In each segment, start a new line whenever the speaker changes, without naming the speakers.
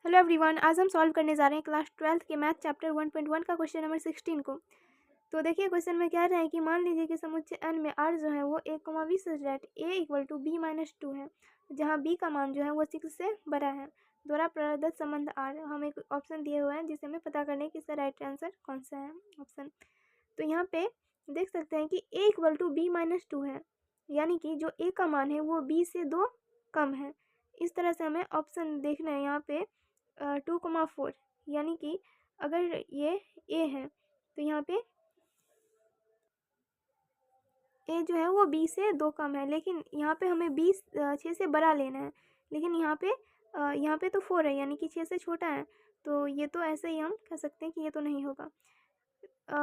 Hello everyone, आज हम solve करने जा रहे हैं क्लास 12th के मैथ चैप्टर 1.1 का क्वेश्चन नंबर 16 को। तो देखिए क्वेश्चन में कह रहे हैं कि मान लीजिए कि समुच्चय n में r जो है वो 1,20 such that a equal to b minus 2 है, जहाँ b का मान जो है वो 6 से बड़ा है। द्वारा प्रदत्त संबंध r, हमें एक ऑप्शन दिए हुए हैं जिसे हमें पता करने की इसका राइट आंसर कौन सा है ऑप्शन। तो यहाँ पे देख सकते हैं कि a equal to b minus 2 है, यानी कि जो a का मान है वो b से 2 कम है। इस तरह से हमें ऑप्शन देखना है यहाँ पे 2,4, यानी कि अगर ये a है तो यहाँ पे a जो है वो b से 2 कम है, लेकिन यहाँ पे हमें b 6 से बड़ा लेना है, लेकिन यहाँ पे तो 4 है यानी कि 6 से छोटा है। तो ये तो ऐसे ही हम कह सकते हैं कि ये तो नहीं होगा।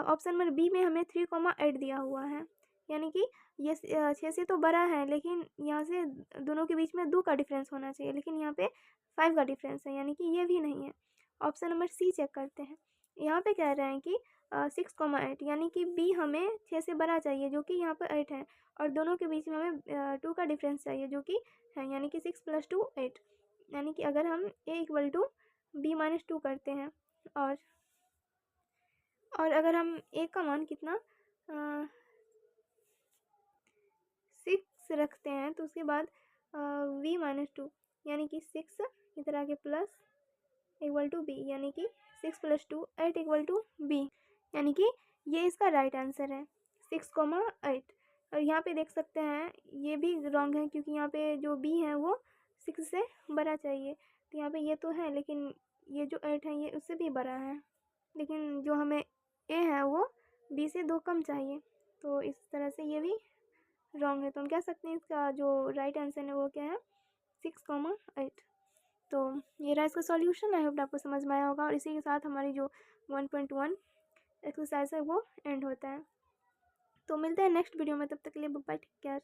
ऑप्शन नंबर बी में हमें 3,8 दिया हुआ है, यानी कि ये 6 से तो बड़ा है, लेकिन यहाँ से दोनों के बीच में 2 का डिफरेंस होना चाहिए, लेकिन यहाँ पे 5 का डिफरेंस है, यानी कि ये भी नहीं है। ऑप्शन नंबर सी चेक करते हैं। यहाँ पे कह रहे हैं कि 6,8, यानी कि बी हमें 6 से बड़ा चाहिए जो कि यहाँ पर 8 है, और दोनों के बीच में हमें 2 का डिफरेंस चाहिए जो कि है, यानी कि 6 + 2 8। यानी कि अगर हम a equal to b minus 2 करते हैं और अगर हम a का मान कितना 6 रखते हैं तो उसके बाद v माइनस 2, यानी कि 6 इधर आके प्लस इक्वल टू b, यानी कि 6 + 2 8 इक्वल टू b, यानी कि ये इसका राइट आंसर है 6,8। और यहाँ पे देख सकते हैं ये भी रॉन्ग है, क्योंकि यहाँ पे जो b है वो 6 से बड़ा चाहिए। तो यहाँ पे ये तो है, लेकिन ये जो 8 है ये उससे भी बड़ा है, लेकिन जो हमें a है वो b से 2 कम चाहिए। तो इस तरह से ये भी रॉन्ग है। तो हम कह सकते हैं इसका जो राइट आंसर है वो क्या है 6,8। तो ये रहा इसका सॉल्यूशन। आई होप आपको समझ में आया होगा, और इसी के साथ हमारी जो 1.1 एक्सरसाइज है वो एंड होता है। तो मिलते हैं नेक्स्ट वीडियो में, तब तक के लिए बाय, टेक केयर।